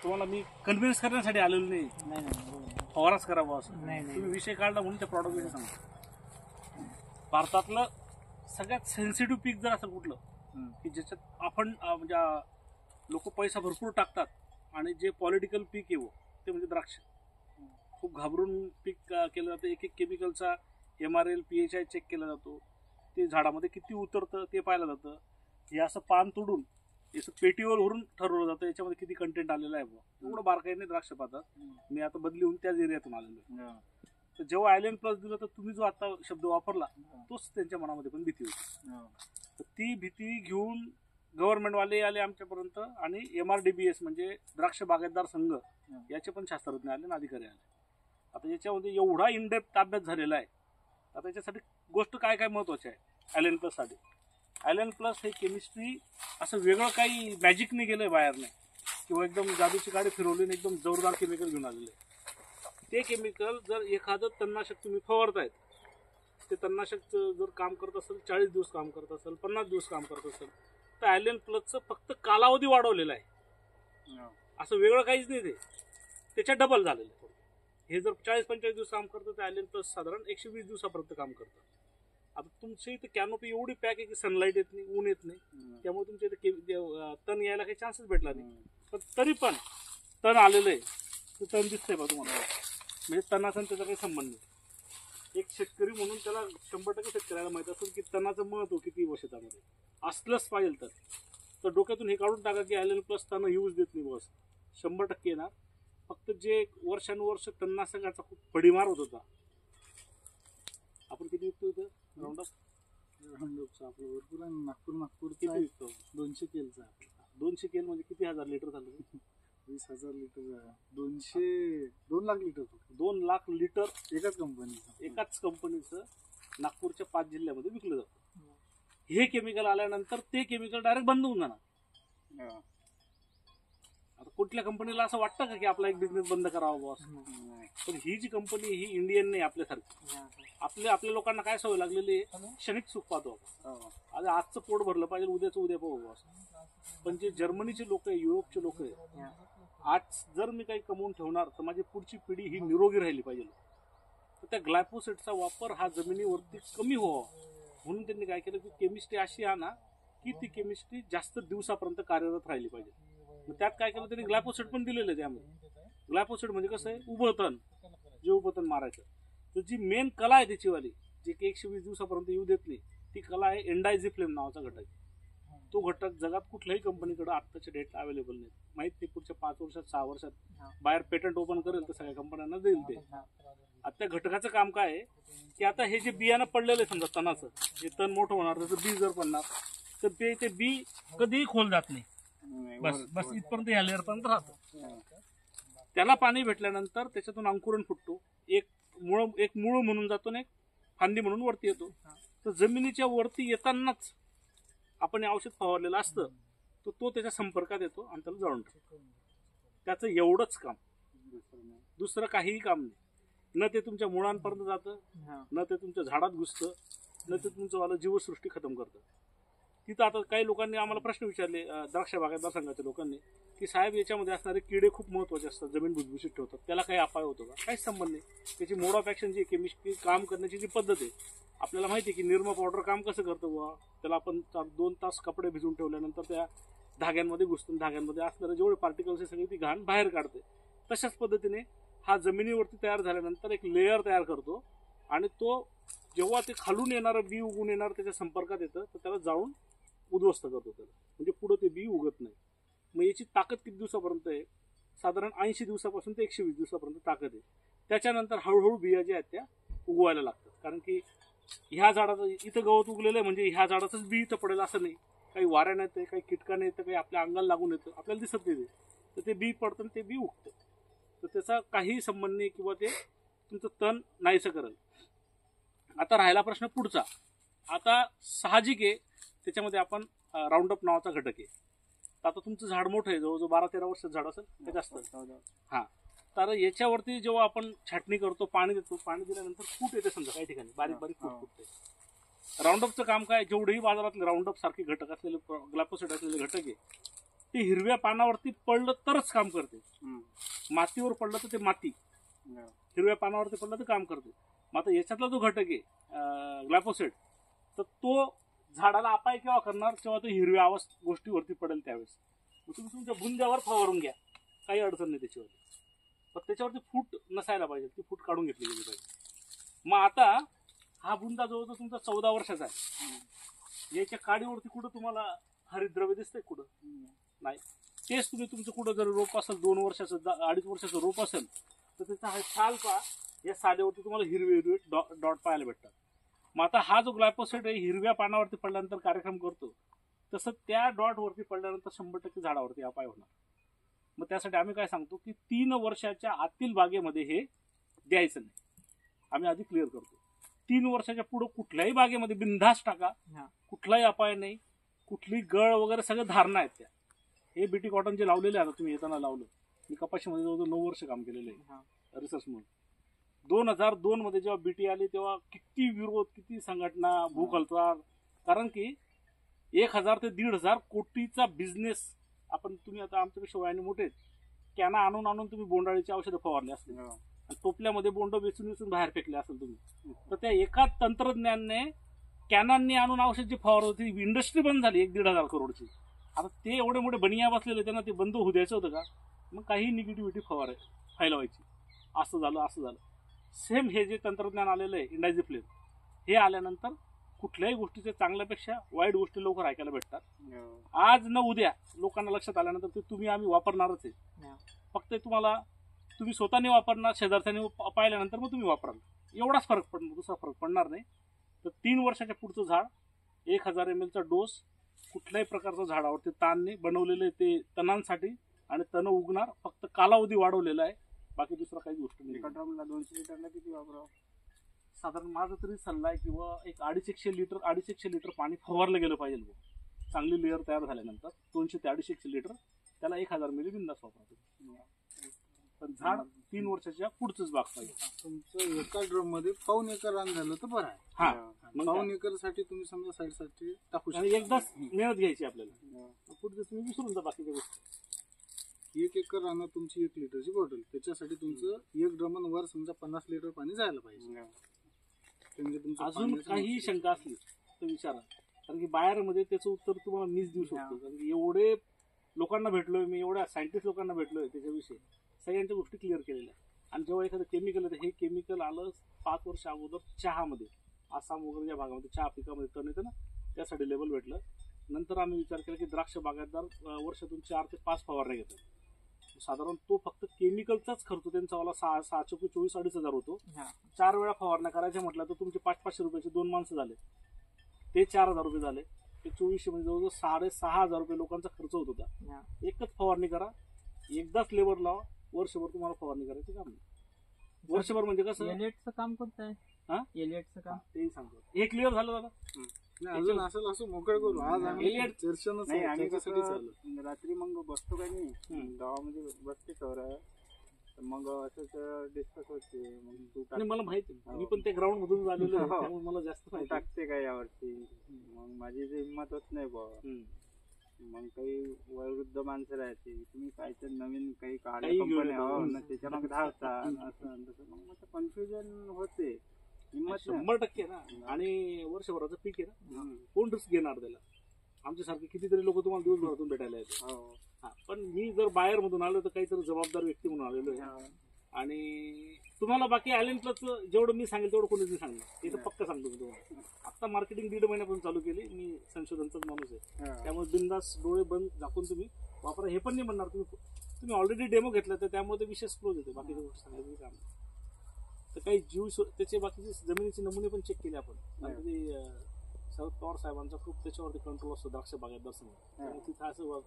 तुम्हाला मी कन्व्हिन्स करण्यासाठी आलेलो नाही, फवाराच करावा असं तुम्ही विषय काढला म्हणून त्या प्रॉडक्ट विषयी सांगा. भारतातलं सगळ्यात सेन्सिटिव्ह पीक जर असेल कुठलं की ज्याच्यात आपण म्हणजे लोक पैसा भरपूर टाकतात आणि जे पॉलिटिकल पीक येवो ते म्हणजे द्राक्ष. खूप घाबरून पीक केलं जातं. एक एक केमिकलचा MRL PHI चेक केला जातो. ते झाडामध्ये किती उतरतं ते पाहिलं जातं. हे असं पान तोडून याचं पेटीवर भरून ठरवलं जातं याच्यामध्ये किती कंटेंट आलेलं आहे. एवढं बारकाईने द्राक्ष पाहतात. मी आता बदली होऊन त्याच एरियातून आलेलो आहे. तर जेव्हा आयलँड प्लस दिलं तर तुम्ही जो आता शब्द वापरला तोच त्यांच्या मनामध्ये पण भीती होती. तर ती भीती घेऊन गव्हर्नमेंटवाले आले आमच्यापर्यंत आणि MRDBS म्हणजे द्राक्ष बागायतदार संघ याचे पण शास्त्रज्ञ आले आणि अधिकारी आले. आता याच्यामध्ये एवढा इनडेप्थ अभ्यास झालेला आहे. आता याच्यासाठी गोष्ट काय काय महत्त्वाची आहे आयलँड प्लससाठी. आयलँड प्लस हे केमिस्ट्री असं वेगळं काही मॅजिकने गेलं आहे बाहेरने किंवा एकदम जादूची गाडी फिरवली आणि एकदम जोरदार केमिकल घेऊन आलेलं आहे. ते केमिकल जर एखादं तणनाशक तुम्ही फवारतायत ते तणनाशक जर काम करत असेल 40 दिवस काम करत असेल 50 दिवस काम करत असेल तर आयलँड प्लसचं फक्त कालावधी वाढवलेला आहे. असं वेगळं काहीच नाही. ते त्याच्या डबल झालेलं आहे. हे जर 40-45 दिवस काम करतं तर आयलँड प्लस साधारण 120 दिवसापर्यंत काम करतं. आता तुमच्या इथे कॅनोपी एवढी पॅक आहे की सनलाईट येत नाही, ऊन येत नाही, त्यामुळे तुमच्या इथे तण यायला काही चान्सेस भेटला नाही. पण तरी पण तण आलेलं आहे. ते तण दिसतंय बा तुम्हाला. म्हणजे तणाचा त्याचा काही संबंध नाही. एक शेतकरी म्हणून त्याला 100% शेतकऱ्याला माहित असेल की तणाचं महत्व किती व शेतामध्ये असलंच पाहिजे. तर डोक्यातून हे काढून टाका की आयलँड प्लस तण यूज देत नाही बस. 100% येणार. फक्त जे वर्षानुवर्ष तणनाशकाचा खूप पडीमार होत होता. आपण किती विकतो इथं राऊंडअपचा आपलं भरपूर आहे. नागपूर किती विकतो? 200 केलचा. 200 केल म्हणजे किती हजार लिटर झालं? 20,000 litre. 2 lakh litre. 2 lakh litre एकाच कंपनीचं नागपूरच्या 5 जिल्ह्यामध्ये विकलं जातं. हे केमिकल आल्यानंतर ते केमिकल डायरेक्ट बंद होऊन जाणार. आता कुठल्या कंपनीला असं वाटतं का की आपला एक बिझनेस बंद करावा बॉस? पण ही जी कंपनी ही इंडियन नाही आपल्यासारखी. आपल्या लोकांना काय सवय लागलेली आहे क्षणिक सुख पाहतो आपण. आज आजचं पोट भरलं पाहिजे उद्याचं उद्या पाहू बॉस. पण जे जर्मनीचे लोक आहे युरोपचे लोक आहे आज जर मी काही कमवून ठेवणार तर माझी पुढची पिढी ही निरोगी राहिली पाहिजे. तर त्या ग्लायफोसेटचा वापर हा जमिनीवरती कमी व्हावा म्हणून त्यांनी काय केलं की केमिस्ट्री अशी आणा की ती केमिस्ट्री जास्त दिवसापर्यंत कार्यरत राहिली पाहिजे. मग त्यात काय केलं त्यांनी ग्लायफोसेट पण दिलेलं आहे. त्यामध्ये ग्लायफोसेट म्हणजे कसं आहे उभं तण जे उभं तण मारायचं. तर जी मेन कला आहे त्याचीवाली जे की 120 दिवसापर्यंत येऊ देत नाही ती कला आहे एंडायझिफ्लेम नावाचा घटक. तो घटक जगात कुठल्याही कंपनीकडे आत्ताच्या डेटला अवेलेबल नाही. माहित ते पुढच्या 5 वर्षात 6 वर्षात बाहेर पेटंट ओपन करेल तर सगळ्या कंपन्यांना देईल ते. आता त्या घटकाचं काम काय आहे की आता हे जे बियाणं पडलेलं आहे समजा तणाचं हे तण मोठं होणार त्याचं बी जर पडणार तर ते बी कधीही खोल जात नाही. बस इथपर्यंत ह्या लेअरपर्यंत राहतं. त्याला पाणी भेटल्यानंतर त्याच्यातून अंकुरण फुटतो. एक मूळ म्हणून जातो आणि एक फांदी म्हणून वरती येतो. तर जमिनीच्या वरती येतानाच आपण हे औषध फवारलेलं असतं तर तो त्याच्या संपर्कात येतो आणि त्याला जळून टाकतो. त्याचं एवढंच काम. दुसरं काहीही काम नाही. न ते तुमच्या मुळांपर्यंत जातं न ते तुमच्या झाडात घुसतं न ते तुमचं वाला जीवसृष्टी खतम करतं. तिथं आता काही लोकांनी आम्हाला प्रश्न विचारले द्राक्ष बागायतदार संघाच्या लोकांनी की साहेब याच्यामध्ये असणारे किडे खूप महत्त्वाचे असतात जमीन भुसभुशीत ठेवतात त्याला काही अपाय होतो का? काहीच संबंध नाही. त्याची मोड ऑफ ॲक्शन जी केमिस्ट्री काम करण्याची जी पद्धत आहे आपल्याला माहिती आहे की निरमा पावडर काम कसं करतं बुवा. त्याला आपण 2 तास कपडे भिजवून ठेवल्यानंतर त्या धाग्यांमध्ये घुसतं. धाग्यांमध्ये असणारे जेवढे पार्टिकल्स आहे सगळी ती घाण बाहेर काढते. तशाच पद्धतीने हा जमिनीवरती तयार झाल्यानंतर एक लेअर तयार करतो आणि तो जेव्हा ते खालून येणारं बी उगून येणार त्याच्या संपर्कात येतं तर त्याला जाळून उद्ध्वस्त करतो त्याला. म्हणजे पुढं ते बी उगत नाही. मग याची ताकद किती दिवसापर्यंत आहे? साधारण 80 दिवसापासून ते 120 दिवसापर्यंत ताकद आहे. त्याच्यानंतर हळूहळू बिया ज्या आहेत त्या उगवायला लागतात. कारण की ह्या झाडाचं इथं गवत उगलेलं आहे म्हणजे ह्या झाडाचंच बी इथं पडेल असं नाही. काही वाऱ्याने येतं काही कीटकाने येतं काही आपल्या अंगाला लागून येतं आपल्याला दिसत नाही. तर ते बी पडतं आणि ते बी उगतं. तर त्याचा काही संबंध नाही किंवा ते तुमचं तण नाहीसं करेल. आता राहिला प्रश्न पुढचा. आता साहजिक आहे त्याच्यामध्ये आपण राऊंडअप नावाचा घटक आहे. तर आता तुमचं झाड मोठं आहे जवळजवळ 12-13 वर्षाचं झाड असेल ते जास्त. हां तर याच्यावरती जेव्हा आपण छाटणी करतो पाणी देतो पाणी दिल्यानंतर फूट येते समजा काही ठिकाणी बारीक बारीक फूट फुटते. राऊंडअपचं काम काय जेवढेही बाजारातले राऊंडअप सारखे घटक असलेले ग्लायफोसेट असलेले घटक आहे ते हिरव्या पानावरती पडलं तरच काम करते. मातीवर पडलं तर ते माती, हिरव्या पानावरती पडलं तर काम करते. मग आता याच्यातला जो घटक आहे ग्लायफोसेट, तर तो झाडाला अपाय केव्हा करणार, तेव्हा तो हिरव्या गोष्टीवरती पडेल त्यावेळेस. मग तुम्ही तुमच्या बुंद्यावर फवारून घ्या, काही अडचण नाही त्याच्यावरती. पण त्याच्यावरती फूट नसायला पाहिजे, ती फूट काढून घेतली गेली पाहिजे. मग आता हा बुंदा जवळजवळ तुमचा 14 वर्षाचा आहे. याच्या काडीवरती कुठं तुम्हाला हरितद्रव्य दिसतंय? कुठं नाही. तेच तुम्ही तुमचं कुठं जर रोप असेल 2 वर्षाचं 2.5 वर्षाचं रोप असेल तर त्याचा हा साल पहा, या साल्यावरती तुम्हाला हिरवे हिरवे डॉट पाहायला भेटतात. मग आता हा जो ग्लायफोसेट आहे हिरव्या पानावरती पडल्यानंतर कार्यक्रम करतो, तसं त्या डॉटवरती पडल्यानंतर 100% झाडावरती अपाय होणार. मग त्यासाठी आम्ही काय सांगतो की 3 वर्षाच्या आतील बागेमध्ये हे द्यायचं नाही. आम्ही आधी क्लिअर करतो. 3 वर्षाच्या पुढे कुठल्याही बागेमध्ये बिनधास्त टाका, कुठलाही अपाय नाही, कुठली गळ वगैरे सगळं धारणा आहेत त्या. हे बीटी कॉटन जे लावलेले आहे, तुम्ही येताना लावलं, मी कपाशीमध्ये जवळजवळ 9 वर्ष काम केलेलं आहे रिसर्च म्हणून. 2002 मध्ये जेव्हा बीटी आली तेव्हा किती विरोध, किती संघटना, भूक हलचाल. कारण की 1000 ते 1,500 कोटीचा बिझनेस आपण, तुम्ही आता आमच्यापेक्षा वयाने मोठे, कॅना आणून आणून तुम्ही बोंडाळीची औषधं फवारली असतील, टोपल्यामध्ये बोंड वेचून वेचून बाहेर फेकले असेल तुम्ही. तर त्या एका तंत्रज्ञानने कॅनांनी आणून औषध जी फवारत होती, इंडस्ट्री बंद झाली 1-1.5 करोडची. आता ते एवढे मोठे बनिया बसलेले, त्यांना ते बंद होऊ द्यायचं होतं का? मग काही निगेटिव्हिटी फैलवायची. असं झालं. सेम हे जे तंत्रज्ञान आलेलं आहे इंडायझिफ्लेम, हे आल्यानंतर कुठल्याही गोष्टीच्या चांगल्यापेक्षा वाईट गोष्टी लवकर ऐकायला भेटतात. आज न उद्या लोकांना लक्षात आल्यानंतर ते तुम्ही आम्ही वापरणारच आहे. फक्त तुम्ही स्वतःने वापरणार, शेजारच्याने पाहिल्यानंतर मग तुम्ही वापराल, एवढाच फरक पडणार, दुसरा फरक पडणार नाही. तर 3 वर्षाच्या पुढचं झाड 1000 ml चा डोस, कुठल्याही प्रकारचं झाडावरती ताण नाही, बनवलेलं ते तणांसाठी, आणि तण उगणार, फक्त कालावधी वाढवलेला आहे, बाकी दुसरा काही गोष्ट नाही. एका ड्रमला 200 लिटरला किती वापरावं? साधारण माझा तरी सल्ला आहे किंवा 250 लिटर पाणी फवारलं गेलं पाहिजे. चांगली लेअर तयार झाल्यानंतर 200 ते 250 लिटर, त्याला 1000 मिली बिंदास वापरायचं. पण झाड 3 वर्षाच्या पुढचंच बाग पाहिजे. तुमचं एका ड्रम मध्ये 1.5 एकर रान झालं तर बरं आहे. हा, 1.5 एकर साठी तुम्ही समजा साईडसाठी टाकू शकता. आणि एकदाच मेहनत घ्यायची आपल्याला, पुढचं तुम्ही विसरून जा बाकीच्या गोष्टी. 1 एकर रानात तुमची 1 लिटरची बॉटल, त्याच्यासाठी तुमचं 1 ड्रमन वर समजा 50 लिटर पाणी जायला पाहिजे. अजून काही शंका असली तर विचारा, कारण की बाहेरमध्ये त्याचं उत्तर तुम्हाला मीच देऊ शकतो. कारण की एवढे लोकांना भेटलोय मी, एवढ्या सायंटिस्ट लोकांना भेटलोय, त्याच्याविषयी सगळ्यांच्या गोष्टी क्लिअर केलेल्या. आणि जेव्हा एखादं केमिकल येतं, हे केमिकल आलं 5 वर्ष अगोदर चहामध्ये, आसाम वगैरे ज्या भागामध्ये चहा पिकामध्ये तण येतं ना, त्यासाठी लेबल भेटलं. नंतर आम्ही विचार केला की द्राक्ष बागायतदार वर्षातून 4 ते 5 फवारण्या घेतात. साधारण तो फक्त केमिकलचाच खर्च त्यांचा वाला 6-24-2,500 होतो. 4 वेळा फवारण्या करायच्या म्हटलं तर तुमचे 500-500 रुपयाचे 2 माणसं झाले, ते 4,000 रुपये झाले. ते 2400 म्हणजे जवळजवळ 6,500 रुपये लोकांचा खर्च होत होता. एकच फवारणी करा, एकदाच लेबर लावा, वर्षभर तुम्हाला फवारणी करायचं काम नाही. वर्षभर म्हणजे कसं एलिएटचं काम कोणतं आहे? एलिएटचं काम तेही सांगतो. हे क्लिअर झालं दादा? अजून असं मोकळ करू. आज आम्ही चर्चेनच नाही, आम्ही त्याच्यासाठी कसं चाललो. रात्री मग बसतो का नाही गावामध्ये बसते सर, मग असंच डिस्कस होते. मग तू आणि मला माहिती, मी पण त्या ग्राउंड मधून झालेलो आहे, त्यामुळे मला जास्त माहिती. टाकते का यावरती? मग माझी जे हिंमत होत नाही बुवा. मग काही वयोवृद्ध माणसं राहते, तुम्ही काहीतरी नवीन काही काढले कंपन्या, त्याच्या मग धावता असं तसं, मग कन्फ्युजन होते. हिंमत 100% ना. आणि वर्षभराचं पीक आहे ना, कोण रिस्क घेणार त्याला? आमच्यासारखे कितीतरी लोक तुम्हाला दिवसभरातून भेटायला येतात. पण मी जर बाहेर मधून आलो तर काहीतरी जबाबदार व्यक्ती म्हणून आलेलो आहे. आणि तुम्हाला बाकी आयलंडलाच जेवढं मी सांगेल तेवढं कोणीच नाही सांगणार, ते तर पक्का सांगतो मी तुम्हाला. आता मार्केटिंग 1.5 महिन्यापासून चालू केली, मी संशोधनचाच माणूस आहे, त्यामुळे बिंदास डोळे बंद झाकून तुम्ही वापरा. हे पण नाही म्हणणार तुम्ही ऑलरेडी डेमो घेतला तर त्यामुळे ते विशेष क्लोज होते, बाकीच्या गोष्टी सांगायचं काम. तर काही जीव त्याचे बाकीचे जमिनीचे नमुने पण चेक केले आपण. शरद पवार साहेबांचा खूप त्याच्यावरती कंट्रोल असतो द्राक्ष बागायतदार संघ, तिथं असं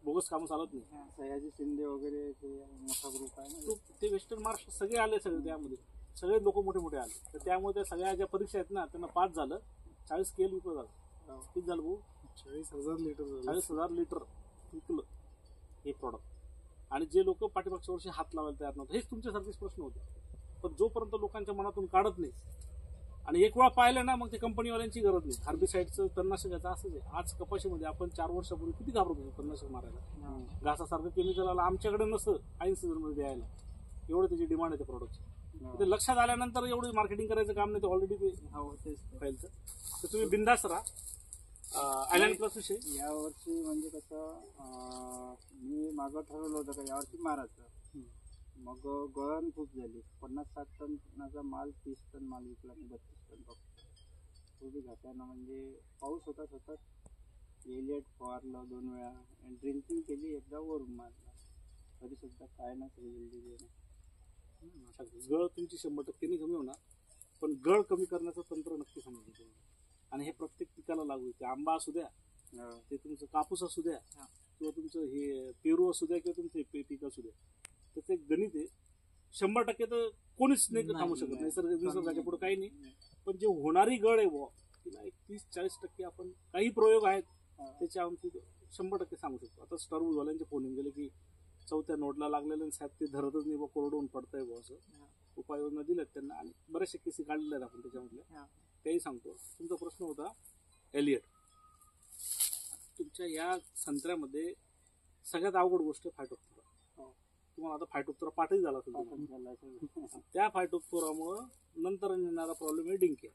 बोगस कामं चालत नाही. सयाजी शिंदे वगैरे ते मोठा ग्रुप आहे ना, ते वेस्टर्न महाराष्ट्र सगळे आले, सगळे त्यामध्ये सगळे लोक मोठे मोठे आले. तर त्यामुळे त्या सगळ्या ज्या परीक्षा आहेत ना त्यांना पास झालं. 40 स्केल विकलं झालं. किती झालं भाऊ? 40,000 लिटर. 40,000 लिटर विकलं हे प्रॉडक्ट. आणि जे लोक पाठीमागच्या वर्षी हात लावायला तयार नव्हते, हेच तुमच्यासारखेच प्रश्न होते. पण जोपर्यंत लोकांच्या मनातून काढत नाही, आणि एक वेळा पाहिलं ना मग ते कंपनीवाल्यांची गरज नाही. हार्बिसाईडचं तणनाशकाचं असंच आहे. आज कपाशीमध्ये आपण 4 वर्षापूर्वी किती घाबरत होतो तणनाशक मारायला. घासासारखं केमिकल आलं आमच्याकडे नसतं ऐन सीझनमध्ये द्यायला, एवढं त्याची डिमांड आहे त्या प्रोडक्टची. ते लक्षात आल्यानंतर एवढं मार्केटिंग करायचं काम नाही, ते ऑलरेडी ते फाईलचं. तर तुम्ही बिंदास राहा. आयलँड प्लस विषयी यावर्षी म्हणजे कसं मी मागं ठरवलं होतं का यावर्षी मारायचं. मग गळण खूप झाली. 50-60 टनाचा माल 30 टन माल विकला मी, 32 टन फक्त. खूप घाटायला म्हणजे पाऊस होता सतत. एलियट फवारलं 2 वेळा आणि ड्रिंकिंग केली, एकदा वरून मारला, तरी सुद्धा काय ना रिझल्ट दिले. गळ तुमची 100% नाही कमी होणार, पण गळ कमी करण्याचं तंत्र नक्की समजलं. आणि हे प्रत्येक पिकाला लागू आहे. ते आंबा असू द्या, ते तुमचं कापूस असू द्या, किंवा तुमचं हे पेरू असू द्या, किंवा तुमचं पीक असू द्या. त्याचं एक गणित आहे. 100% तर कोणीच नाही थांबू शकत. निसर्गाच्या पुढे काही नाही. पण जे होणारी गळ आहे बुवा, तिला एक 30-40% आपण काही प्रयोग आहेत त्याच्या आमची 100% सांगू शकतो. आता टरबूजवाल्यांचे फोन येऊन गेले की 4थ्या नोडला लागलेलं आणि साहेब ते धरतच नाही, कोरडून पडतंय बुवा, असं उपाययोजना दिल्यात त्यांना. आणि बऱ्याचशा केसी काढलेल्या आहेत आपण त्याच्यामधल्या, तेही सांगतो. तुमचा प्रश्न होता एलियट. तुमच्या या संत्र्यामध्ये सगळ्यात अवघड गोष्ट फायटोप्थोरा. तुम्हाला आता फायटोप्थोरा पाठही झाला असेल. त्या फायटोप्थोरामुळं नंतर येणारा प्रॉब्लेम आहे डिंके.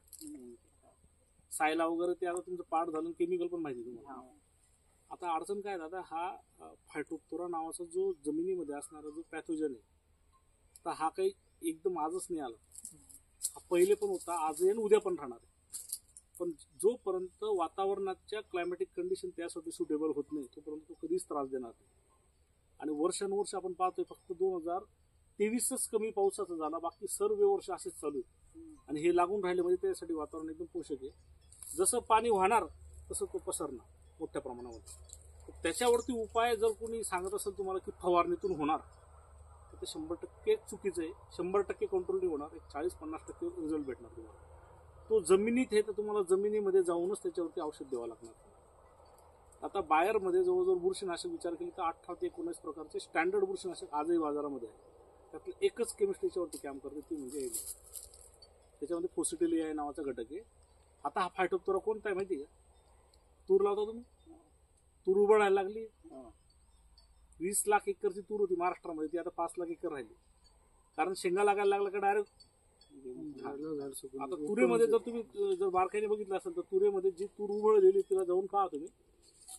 सायला वगैरे ते आता तुमचं पाठ झालं, केमिकल पण माहिती तुम्हाला. आता अडचण काय दादा, हा फायटोप्थोरा नावाचा जो जमिनीमध्ये असणारा जो पॅथोजन आहे, तर हा काही एकदम आजच नाही आला. हा पहिले पण होता, आजही आणि उद्या पण राहणार आहे. पण जोपर्यंत वातावरणाच्या क्लायमॅटिक कंडिशन त्यासाठी सुटेबल होत नाही तोपर्यंत तो कधीच त्रास देणार नाही. आणि वर्षानुवर्ष आपण पाहतोय, फक्त 2023च कमी पावसाचा झाला, बाकी सर्व वर्ष असेच चालू आहे. आणि हे लागून राहिले म्हणजे त्यासाठी वातावरण एकदम पोषक आहे. जसं पाणी वाहणार तसं तो पसरणार मोठ्या प्रमाणामध्ये. त्याच्यावरती उपाय जर कोणी सांगत असेल तुम्हाला की फवारणीतून होणार, तर ते 100% चुकीचं आहे. 100% कंट्रोल नाही होणार. एक 40-50% रिझल्ट भेटणार तुम्हाला. तो जमिनीत आहे तर तुम्हाला जमिनीमध्ये जाऊनच त्याच्यावरती औषध द्यावं लागणार. आता बायरमध्ये जवळजवळ बुरशीनाशक विचार केले तर 18 ते 19 प्रकारचे स्टँडर्ड बुरशीनाशक आजही बाजारामध्ये आहे. त्यातलं एकच केमिस्ट्रीच्यावरती काम करते, ती म्हणजे एलिया. त्याच्यामध्ये फोसिटिलिया नावाचा घटक आहे. आता हा फायटोप्थोरा कोणता आहे माहिती आहे का? तूर लावता तुम्ही, तूर उबळायला लागली. 20 लाख एकरची तूर होती महाराष्ट्रामध्ये, ती आता 5 लाख एकर राहिली. कारण शेंगा लागायला लागला का डायरेक्ट. आता तुरेमध्ये जर तुम्ही जर बारकाईने बघितलं असेल तर तुरेमध्ये जी तूर उबळलेली तिला जाऊन पहा तुम्ही.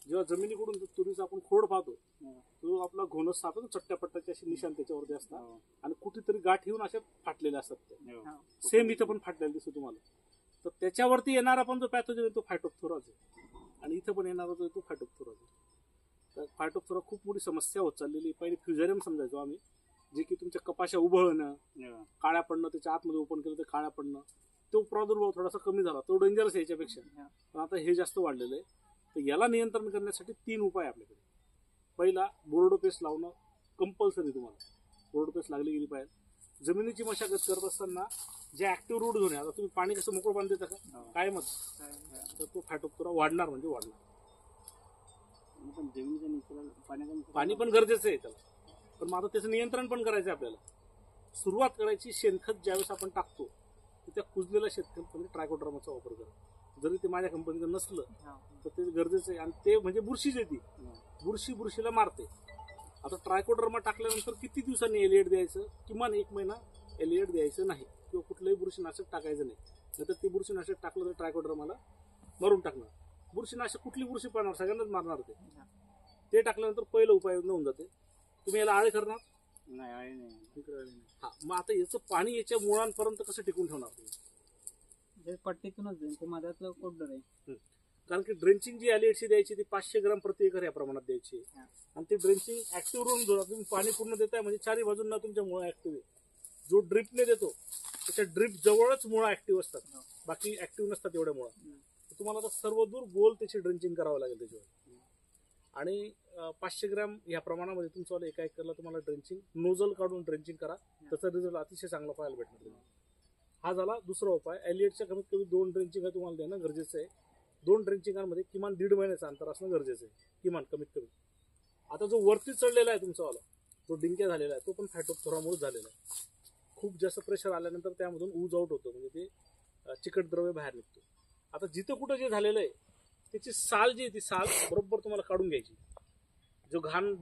जेव्हा जमिनीकडून तुरीचा आपण खोड पाहतो, तो आपला घोणस साधतो ना, चट्ट्या पट्ट्याचे असे निशाण त्याच्यावरती असतात. आणि कुठेतरी गाठ येऊन अशा फाटलेल्या असतात. त्या सेम इथं पण फाटलेलं दिसतो तुम्हाला. तर त्याच्यावरती येणारा पण जो पॅथोजन आहे तो फायटोप्थोराच आहे. आणि इथं पण येणारा जो आहे तो फायटोप्थोराच आहे. तर फायटोप्थोरा खूप मोठी समस्या होत चाललेली. पहिले फ्युझेरियम समजायचो आम्ही, जे की तुमच्या कपाशा उबळणं, काळ्या पडणं, त्याच्या आतमध्ये ओपन केलं तर काळ्या पडणं, तो प्रादुर्भाव थोडासा कमी झाला. तो डेंजरस आहे याच्यापेक्षा. पण आता हे जास्त वाढलेलं आहे. तर याला नियंत्रण करण्यासाठी 3 उपाय आपल्याकडे. पहिला, बोर्डो पेस्ट लावणं कंपल्सरी. तुम्हाला बोर्डो पेस्ट लागली गेली पाहिजे. जमिनीची मशागत करत असताना जे ऍक्टिव्ह रूट झोन आहे, आता तुम्ही पाणी कसं मोकळं पाणी देता का कायमच, तर तो फायटोप्थोरा वाढणार म्हणजे वाढणार. पण जमिनीच्या पाणी पण गरजेचं आहे त्याला. पण मग आता त्याचं नियंत्रण पण करायचं आहे आपल्याला. सुरुवात करायची, शेणखत ज्यावेळेस आपण टाकतो तर त्या कुजलेल्या शेणखत ट्रायकोडर्माचा वापर करा. जरी ते माझ्या कंपनीचं नसलं तर ते गरजेचं आहे. आणि ते म्हणजे बुरशीच आहे, ती बुरशीला मारते. आता ट्रायकोडर्मा टाकल्यानंतर किती दिवसांनी एलिएट द्यायचं? किमान 1 महिना एलिएट द्यायचं नाही, किंवा कुठलंही बुरशीनाशक टाकायचं नाही. नाहीतर ते बुरशीनाशक टाकलं तर ट्रायकोडर्माला मारून टाकणार. बुरशीनाशक कुठली बुरशी पाडणार? सगळ्यांनाच मारणार ते टाकल्यानंतर पहिलं उपाययोजना होऊन जाते. तुम्ही याला आळे करणार नाही. हा, मग आता याचं पाणी याच्या मुळांपर्यंत कसं टिकून ठेवणार तुम्ही? पट्टीतूनच जाईल, ते मधातलं कोड्डर आहे. कारण की ड्रेंचिंग जी एलिएटची द्यायची ती 500 ग्राम प्रति एकर या प्रमाणात द्यायची. आणि ती ड्रेंचिंग ऍक्टिव्ह रोवून तुम्ही पाणी पूर्ण देताय म्हणजे 4ही बाजूंना तुमच्या मुळा ऍक्टिव्ह आहे. जो ड्रिपने देतो त्याच्या ड्रिप जवळच मुळा ऍक्टिव्ह असतात, बाकी ऍक्टिव्ह नसतात एवढ्या मुळा. तुम्हाला आता सर्व दूर गोल त्याची ड्रेंचिंग करावं लागेल त्याच्यावर. आणि 500 ग्रॅम या प्रमाणामध्ये तुमचं एका एकरला तुम्हाला ड्रेंचिंग नोझल काढून ड्रेंचिंग करा, त्याचा रिझल्ट अतिशय चांगला पाहायला भेटणार तुम्हाला. हा झाला दुसरा उपाय. एलिएटच्या कमीत कमी 2 ड्रेंचिंग तुम्हाला देणं गरजेचं आहे. 2 ड्रेंचिंगांमध्ये किमान 1.5 महिन्याचं अंतर असणं गरजेचं आहे, किमान कमीत कमी. आता जो वरती चढलेला आहे तुमचावाला, जो डिंक्या झालेला आहे, तो पण फायटोप्थोरामुळे झालेला आहे. खूप जास्त प्रेशर आल्यानंतर त्यामधून ऊज आउट होतं, म्हणजे ते चिकट द्रव्य बाहेर निघतो. आता जिथं कुठं जे झालेलं आहे त्याची साल जी आहे ती साल बरोबर तुम्हाला काढून घ्यायची. जो घाण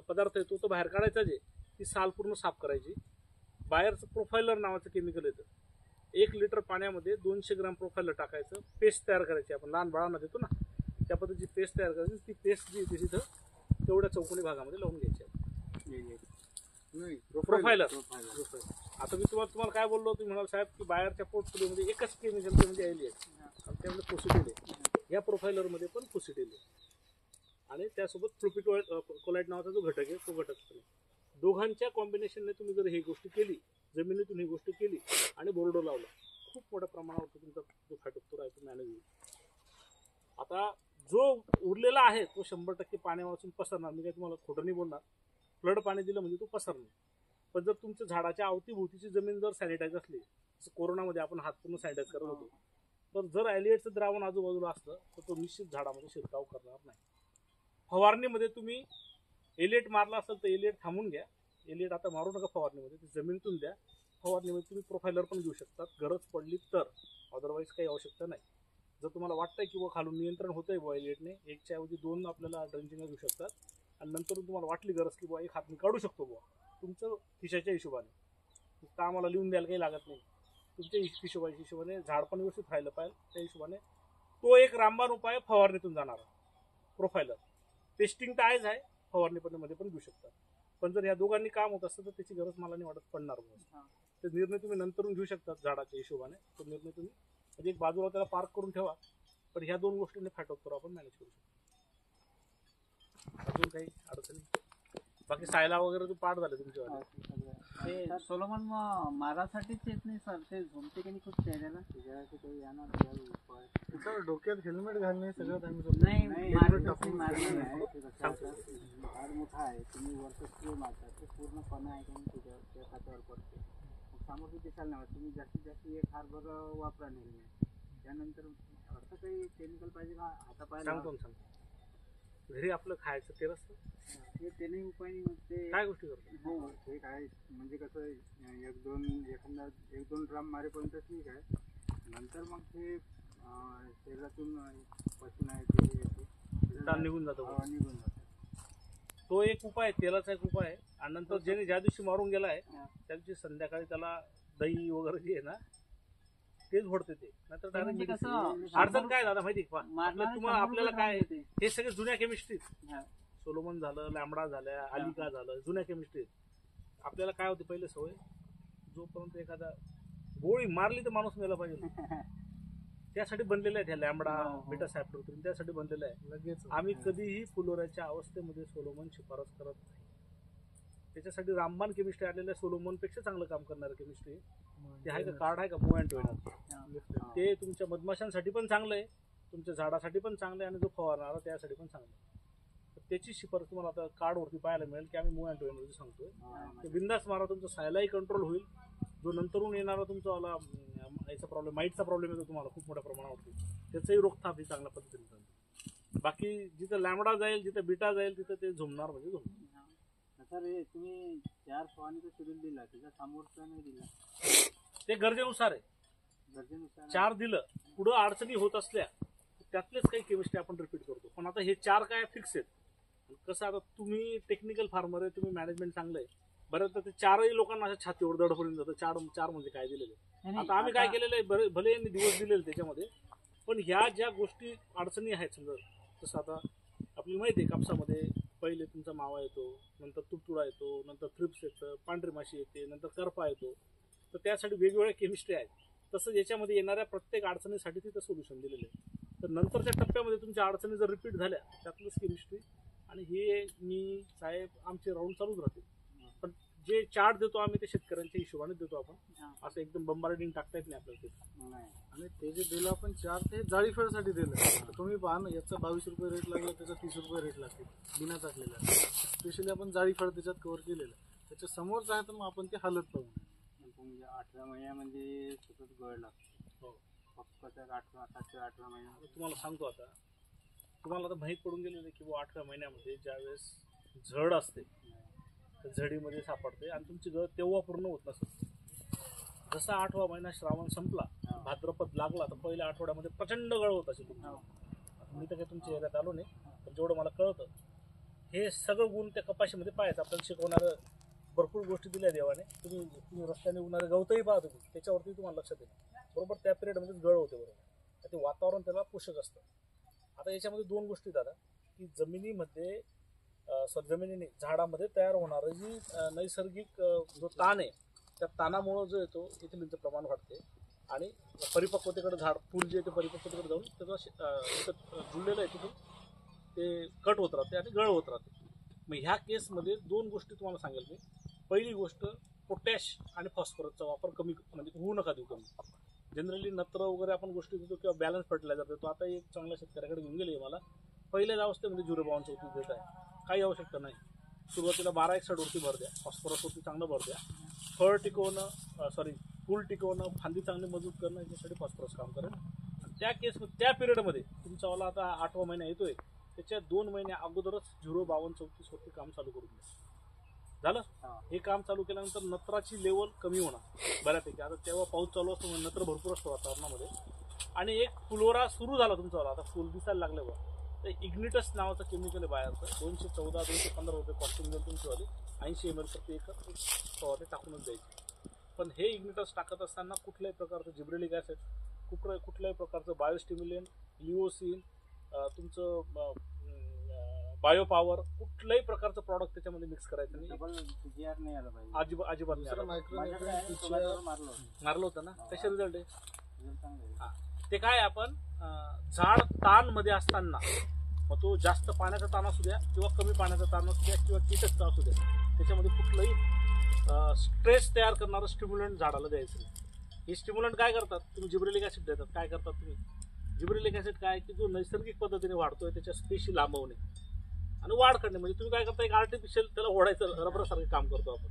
पदार्थ आहे तो बाहेर काढायचा, जे ती साल पूर्ण साफ करायची. बाहेरचं प्रोफायलर नावाचं केमिकल येतं. 1 लिटर पाण्यामध्ये 200 ग्राम प्रोफायलर टाकायचं, पेस्ट तयार करायची. आपण लहान बाळांना देतो ना त्या पद्धतीची पेस्ट तयार करायची. ती पेस्ट जी आहे ती तिथं तेवढ्या चौकोनी भागामध्ये लावून घ्यायची. प्रोफायलर. आता मी तुम्हाला काय बोललो, तुम्ही म्हणाल साहेब की बाहेरच्या पोर्टफोलिओमध्ये एकच केमिकल म्हणजे एलिएट आणि त्यामध्ये फुसिडिल आहे. या प्रोफायलरमध्ये पण फुसिडिल आहे आणि त्यासोबत फ्लुपिकोलाइट नावाचा जो घटक आहे तो घटक असतो. दोघांच्या कॉम्बिनेशनने तुम्ही जर ही गोष्ट केली, जमिनीतून ही गोष्ट केली आणि बोर्डो लावला, खूप मोठ्या प्रमाणावर तुमचा जो फॅटोक्टोरा आहे तो मॅनेज होईल. आता जो उरलेला आहे तो 100% पाण्या वाचून पसरणार. मी काही तुम्हाला खोटं नाही बोलणार. फ्लड पाणी दिलं म्हणजे तो पसरणार. पण जर तुमच्या झाडाच्या अवतीभोवतीची जमीन जर सॅनिटाईज असली, जसं कोरोनामध्ये आपण हात पूर्ण सॅनिटाईज करत होतो, तर जर ॲलिएटचं द्रावण आजूबाजूला असलं तर तो निश्चित झाडामध्ये शिरकाव करणार नाही. फवारणीमध्ये तुम्ही एलिएट मारला असेल तर एलिएट थांबून घ्या. एलिएट आता मारू नका फवारणीमध्ये, ती जमिनीतून द्या. फवारणीमध्ये तुम्ही प्रोफायलर पण घेऊ शकतात गरज पडली तर, अदरवाईज काही आवश्यकता नाही. जर तुम्हाला वाटतंय की खालून नियंत्रण होतंय बुवा एलिएटने, 1च्या ऐवजी 2 आपल्याला ड्रेंचिंग घेऊ शकतात. आणि नंतर तुम्हाला वाटली गरज की बुवा 1 हात मी काढू शकतो बुवा, तुमचं खिशाच्या हिशोबाने, नुसतं आम्हाला लिहून द्यायला काही लागत नाही. तुमच्या हिशोबाने झाड पण व्यवस्थित राहिलं पाहिजे, त्या हिशोबाने तो एक रामबाण उपाय फवारणीतून जाणारा प्रोफायलर. टेस्टिंग तर आहेच आहे, फवारणीमध्ये पण घेऊ शकतात. पण जर ह्या दोघांनी काम होत असतं तर त्याची गरज मला नाही वाटत पडणार. ते निर्णय तुम्ही नंतरून घेऊ शकतात झाडाच्या हिशोबाने. तो निर्णय तुम्ही म्हणजे एक बाजूला त्याला पार्क करून ठेवा. पण ह्या 2 गोष्टींनी फॅटोक्टोरा आपण मॅनेज करू शकतो. अजून काही अडचणी? बाकी सायला वगैरे तो पाठ झाले तुमच्यावर. ते सोलोमन मारासाठीच येत नाही सर, ते झोमते की नाही खूप चेहऱ्याला, त्याच्यासाठी काही येणार उपाय. सर डोक्यात हेल्मेट घालणे सगळ्यात आम्ही नाही झाड मोठा आहे, तुम्ही वरचं स्प्रे मारता, ते पूर्णपणे आहे का नाही त्या खात्यावर पडते. मग सामोरं दिसायला नाही. तुम्ही जास्तीत जास्त 1 हार्बर वापरा नेहमी. त्यानंतर असं काही केमिकल पाहिजे का हातापायला? सांगतो. घरी आपलं खायचं तेल असतं, ते नाही उपाय नाही. ते काय गोष्टी करतो? हो ते काय म्हणजे कसं 1-2 ड्राम मारेपर्यंत ठीक आहे. नंतर मग ते शरीरातून पचन आहे ते निघून जातो. निघून जातो. तो एक उपाय, तेलाचा एक उपाय आहे. आणि नंतर ज्या दिवशी मारून गेलाय त्या दिवशी संध्याकाळी त्याला दही वगैरे जे आहे ना तेच घोडते ते. नंतर डायरेक्ट अडचण काय दादा माहिती का तुम्हाला, आपल्याला काय हे सगळे जुन्या केमिस्ट्री, सोलोमन झालं, लॅम्बडा झाल्या, अलिका झालं, जुन्या केमिस्ट्री. आपल्याला काय होते पहिले सवय, जोपर्यंत एखादा गोळी मारली तर माणूस मेला पाहिजे, त्यासाठी बनलेलं आहे. ह्या लॅम्बडा बेटा सायप्रोथ्रिन त्यासाठी बनलेलं आहे. लगेच आम्ही कधीही फुलोऱ्याच्या अवस्थेमध्ये सोलोमन शिफारस करत नाही. त्याच्यासाठी रामबाण केमिस्ट्री आलेल्या सोलोमन पेक्षा चांगलं काम करणारं केमिस्ट्री ते आहे का, कार्ड आहे का, मूव अँड टोएनर. ते तुमच्या मधमाशांसाठी पण चांगलं आहे, तुमच्या झाडासाठी पण चांगलं आहे, आणि जो फवारणारा त्यासाठी पण चांगलं आहे. तर त्याची शिफारस तुम्हाला आता कार्डवरती पाहायला मिळेल की आम्ही मूव अँड टोएनर सांगतोय. ते बिंदास मारा, तुमचा सायलाही कंट्रोल होईल. जो नंतरून येणारा तुमचा याचा प्रॉब्लेम, माईटचा प्रॉब्लेम येतो तुम्हाला खूप मोठ्या प्रमाणावरती, त्याचंही रोखताप ही चांगल्या पद्धतीने चालते. बाकी जिथं लॅम्बडा जाईल, जिथं बीटा जाईल, तिथं ते झुमणार म्हणजे झुमणार. सर हे तुम्ही 4 फवारणीचा शेड्यूल दिला, त्याच्या समोरचा नाही दिला, ते गरजेनुसार आहे. गरजेनुसार 4 दिलं, पुढं अडचणी होत असल्या त्यातलेच काही केमिस्ट्री आपण रिपीट करतो. पण आता हे 4 काय फिक्स आहेत. कसं आता तुम्ही टेक्निकल फार्मर आहे, तुम्ही मॅनेजमेंट चांगलं आहे, बरं तर ते 4ही लोकांना अशा छातीवर दडपडून जातं. 4 म्हणजे काय दिलेलं. आता आम्ही काय केलेलं आहे, भले यांनी दिवस दिलेले त्याच्यामध्ये, पण ह्या ज्या गोष्टी अडचणी आहेत समजा, जसं आता आपल्याला माहिती आहे कापसामध्ये पहिले तुमचा मावा येतो, नंतर तुडतुडा येतो, नंतर थ्रिप्स येतं, पांढरी माशी येते, नंतर करपा येतो. तर त्यासाठी वेगवेगळ्या केमिस्ट्री आहेत. तसं याच्यामध्ये येणाऱ्या प्रत्येक अडचणीसाठी तिथं सोल्युशन दिलेलं आहे. तर नंतरच्या टप्प्यामध्ये तुमच्या अडचणी जर रिपीट झाल्या त्यातलंच केमिस्ट्री, आणि हे मी साहेब आमचे राऊंड चालूच राहते. पण जे चार्ट देतो आम्ही ते शेतकऱ्यांच्या हिशोबाने देतो. आपण असं एकदम बंबार्डिंग टाकता येत नाही आपल्याला. आणि ते जे दिलं आपण 4 ते जाळीफळसाठी दिलं. तर तुम्ही पहा ना, याचा 22 रुपये रेट लागला, त्याचा 30 रुपये रेट लागते बिना टाकलेला. स्पेशली आपण जाळीफळ त्याच्यात कव्हर केलेलं. त्याच्या समोरच आहे तर मग आपण ते हालत पाहू. म्हणजे 18 महिन्यामध्ये सतत गळ लागतो. फक्त 18 महिन्यामध्ये तुम्हाला सांगतो. आता तुम्हाला आता माहीत पडून गेलेलं की 8व्या महिन्यामध्ये ज्यावेळेस झड असते तर झडीमध्ये सापडते आणि तुमची गळ तेव्हा पूर्ण होत नसते. जसा 8वा महिना श्रावण संपला भाद्रपद लागला तर पहिल्या आठवड्यामध्ये प्रचंड गळ होत असेल तुमचा. मी तर काही तुमच्या एरियात आलो नाही, पण जेवढं मला कळतं हे सगळं गुण त्या कपाशीमध्ये पाहायचं. आपल्याला शिकवणारं भरपूर गोष्टी दिल्या देवाने. तुम्ही रस्त्याने उगणारे गवतही पाहा तुम्ही, त्याच्यावरती तुम्हाला लक्षात येईल. बरोबर त्या पिरियडमध्येच गळ होते. बरोबर ते वातावरण त्याला पोषक असतं. आता याच्यामध्ये दोन गोष्टी दादा, की जमिनीमध्ये जमिनीने झाडामध्ये तयार होणारं जी नैसर्गिक जो ताण आहे, त्या ताणामुळं जो येतो इथिलिनचं प्रमाण वाढते आणि परिपक्वतेकडे झाड फुल जे आहे ते परिपक्वतेकडे जाऊन त्याचं जुळलेलं आहे तिथून ते कट होत राहते आणि गळ होत राहते. मग ह्या केसमध्ये दोन गोष्टी तुम्हाला सांगेल मी. पहिली गोष्ट, पोटॅश आणि फॉस्फरसचा वापर कमी, म्हणजे होऊ नका देऊ कमी. जनरली नत्र वगैरे आपण गोष्टी देतो किंवा बॅलन्स फर्टिलायझर देतो. आता एक चांगल्या शेतकऱ्याकडे घेऊन गेले मला, पहिल्याच अवस्थेमध्ये 052 देत आहे, काही आवश्यकता नाही. सुरुवातीला 1261 वरती भर द्या, फॉस्फरसवरती चांगलं भर द्या. फळ टिकवणं, फूल टिकवणं, फांदी चांगली मजबूत करणं याच्यासाठी फॉस्फरस काम करेल. आणि त्या केसमध्ये त्या पिरियडमध्ये तुमचावाला आता 8वा महिना येतोय, त्याच्या 2 महिन्या अगोदरच 052-34 वरती काम चालू करून द्या. झालं. हे काम चालू केल्यानंतर नत्राची लेवल कमी होणार बऱ्यापैकी. आता तेव्हा पाऊस चालू असतो, नत्र भरपूर असतो वातावरणामध्ये. आणि एक फुलोरा सुरू झाला तुमचा, आता फुल दिसायला लागले बघ, तर इग्निटस नावाचं केमिकल आहे बाहेरचं. 214-215 रुपये कॉस्टिंग देऊन तुमच्यावाली 80 ml प्रति एकर फवारणी टाकूनच द्यायची. पण हे इग्निटस टाकत असताना कुठल्याही प्रकारचं जिब्रेलिक ॲसिड, कुठल्याही प्रकारचं बायोस्टिम्युलेंट, लिओसिन, तुमचं बायो पॉवर, कुठल्याही प्रकारचं प्रॉडक्ट त्याच्यामध्ये मिक्स करायचं नाही. अजिबात मारलं होतं ना. कसे रिझल्ट आहे? ते काय, आपण झाड ताण मध्ये असताना, मग तो जास्त पाण्याचा ताण असू द्या किंवा कमी पाण्याचा ताण असू द्या किंवा कीटकचा असू द्या, त्याच्यामध्ये कुठलंही स्ट्रेस तयार करणारं स्टिम्युलंट झाडाला द्यायचं नाही. हे स्टिम्युलंट काय करतात, तुम्ही जिब्रेलिक ॲसिड देतात. काय करतात तुम्ही, जिब्रेलिक ॲसिड काय, की जो नैसर्गिक पद्धतीने वाढतोय त्याच्या स्पेशी लांबवणे आणि वाढ करणे. म्हणजे तुम्ही काय करता, एक आर्टिफिशियल त्याला ओढायचं, रबरासारखं काम करतो आपण.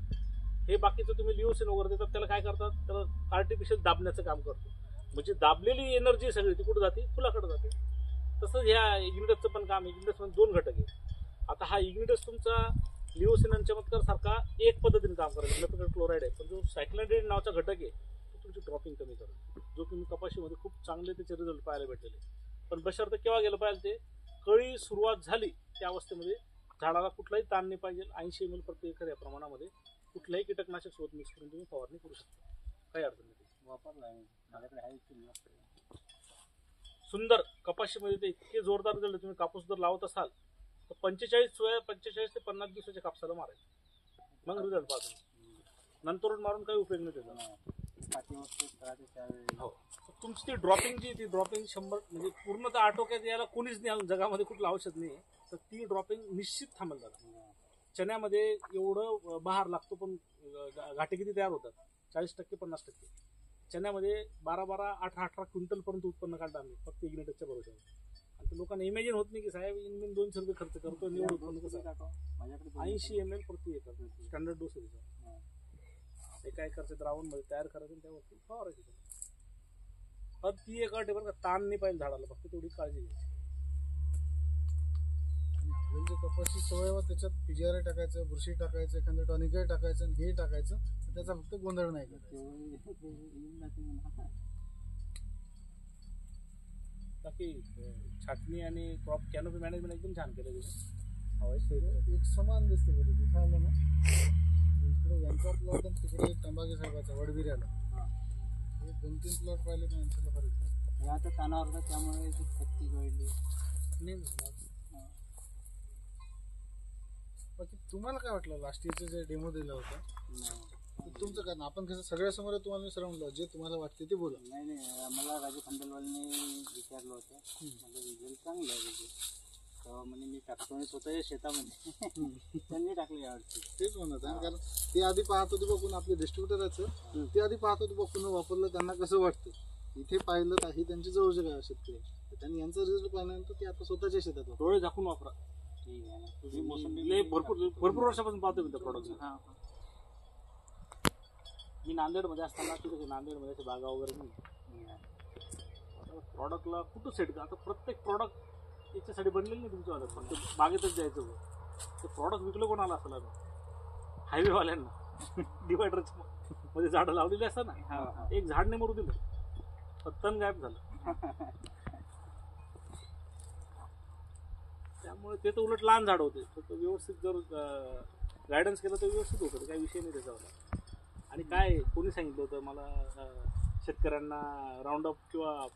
हे बाकीचं तुम्ही लिओसिन वगैरे देतात, त्याला काय करतात, त्याला आर्टिफिशियल दाबण्याचं काम करतो. म्हणजे दाबलेली एनर्जी सगळी ती कुठे जाते, फुलाकडे जाते. तसंच ह्या इग्निटसचं पण काम. इग्निटसमध्ये 2 घटक आहे. आता हा इग्निटस तुमचा लिओसिन आणि चमत्कार सारखा एक पद्धतीने काम करेल, नत्र क्लोराईड आहे. पण जो सायक्लोडाइन नावाचा घटक आहे तो तुमची ड्रॉपिंग कमी करेल, जो तुम्ही कपाशीमध्ये खूप चांगले त्याचे रिझल्ट पाहायला भेटलेले. पण बशर्ते केव्हा गेलं पाहिजे, ते कळी सुरुवात झाली त्या अवस्थेमध्ये झाडाला कुठलाही ताण नाही पाहिजे. 80 ml प्रति एकर या प्रमाणामध्ये कुठल्याही कीटकनाशक सोबत मिक्स करून तुम्ही फवारणी करू शकता, काही अडचण नाही. वापरला सुंदर कपाशीमध्ये ते इतके जोरदार रिझल्ट. तुम्ही कापूस जर लावत असाल तर 45 ते 50 दिवसाच्या कापसाला मारायचं, मग रिझल्ट पाहतो. नंतर मारून काही उपयोग नाही त्याचा. हो, तुमची ती ड्रॉपिंग जी, ती ड्रॉपिंग 100 म्हणजे पूर्णतः आटोक्यात यायला कोणीच नाही जगामध्ये, कुठलं औषध नाही. तर ती ड्रॉपिंग निश्चित थांबेल जातं. चण्यामध्ये एवढं बहार लागतो, पण घाटे किती तयार होतात, 40% 50%. चण्यामध्ये 12-12, 18-18 क्विंटल पर्यंत उत्पन्न काढलं आम्ही फक्त इग्निटसच्या भरोशावर. आणि ते लोकांना इमॅजिन होत नाही की साहेब इनमिन 200 रुपये खर्च करतो, एवढं उत्पन्न कसं. 80 ml प्रति एकर स्टँडर्ड डोस आहे त्याचा. एका एकरच्या द्रावणमध्ये तयार करायचं आणि त्यावरती फवारायचं. पण ती एक अट आहे बरं का, ताण नाही पाहिजे झाडाला, फक्त तेवढी काळजी घ्यायची. म्हणजे कपाशी सवय, त्याच्यात PGR टाकायचं, बुरशी टाकायचं, एखादं टॉनिक टाकायचं आणि हे टाकायचं, त्याचा फक्त गोंधळ नाही करायचा. बाकी छाटणी आणि क्रॉप कॅनोपी मॅनेजमेंट एकदम छान केलं तुम्ही. एक समान दिसते बरं तिथं आलं ना. इकडे यांचा प्लॉट आणि तिकडे तंबाखू साहेबाचा वडबिऱ्याला, हे 2-3 प्लॉट पाहिले तर यांच्याला फरक. आता तानावर होता त्यामुळे पत्ती गळली नाही. बाकी तुम्हाला काय वाटलं लास्ट इयरचं जे डेमो दिला होता तुमचं? कारण आपण कसं सगळ्यासमोर तुम्हाला मी म्हणलं जे तुम्हाला वाटते ते बोला. नाही, मला राजू खंडेलवालने विचारलं होतं, माझं रिझल्ट चांगलं आहे तेव्हा म्हणजे मी टाकतो स्वतःच्या शेतामध्ये त्यांनी टाकलं यावर्षी. तेच म्हणत आहे, कारण ते आधी पाहत होते बघून आपले डिस्ट्रीब्युटरचं, ते आधी पाहत होते बघून वापरलं त्यांना कसं वाटतं. इथे पाहिलं काही त्यांचे जवळचे काय शेतकरी, त्यांनी यांचा रिझल्ट पाहिल्यानंतर ते आता स्वतःच्या शेतात डोळे झाकून वापरा. ठीक आहे ना. मोसंबी भरपूर वर्षापासून पाहतो मी त्या प्रॉडक्ट. मी नांदेडमध्ये असताना तिथे नांदेडमध्ये बागा वगैरे नाही, प्रॉडक्टला कुठं सेट का. आता प्रत्येक प्रॉडक्ट याच्यासाठी बनलेलं नाही तुमच्यावाला, फक्त बागेतच द्यायचं. ते प्रॉडक्ट विकलं कोणाला असेल हायवेवाल्यांना. डिवायडरच्या मध्ये झाडं लावलेली असतात ना, एक झाड नाही मरू दिलं तण गायब झालं. त्यामुळे ते तर उलट लहान झाड होते, तर व्यवस्थित जर गायडन्स केलं तर व्यवस्थित होतं, काही विषय नाही त्याच्यावर. आणि काय कोणी सांगितलं होतं मला शेतकऱ्यांना राऊंड अप किंवा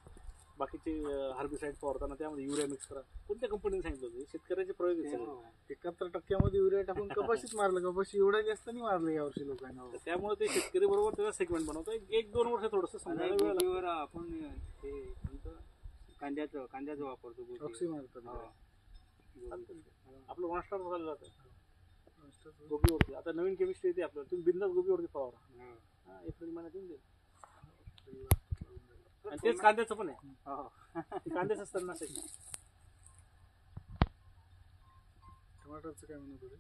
बाकीचे हार्बिसाइड फवारताना त्यामध्ये युरिया मिक्स करा? कोणत्या कंपनीने सांगितलं होतं? शेतकऱ्याचे प्रयोग आहेत सगळे. 71% युरिया टाकून कपाशीच मारलं. कपाशी एवढ्या जास्त नाही मारलं यावर्षी लोकांना. तर त्यामुळे ते शेतकरी बरोबर त्याचा सेगमेंट बनवतो. 1-2 वर्ष थोडंसं समजायला वेळ लागतो. गोबीवर आपण ते कोणतं कांद्याचं वापरतो गोबी. ऑक्सी मारतात. आपलं 1 स्टार झालं जातं गोबीवरती. आता नवीन केमिस्ट्री येते आपल्याला, तुम्ही बिंदास गोबीवरती फवारा. एप्रिल महिन्यात येऊन जाईल. आणि तेच कांद्याचं पण आहे. कांद्याचं असतं ना. टमाटरचं काय म्हणत होते?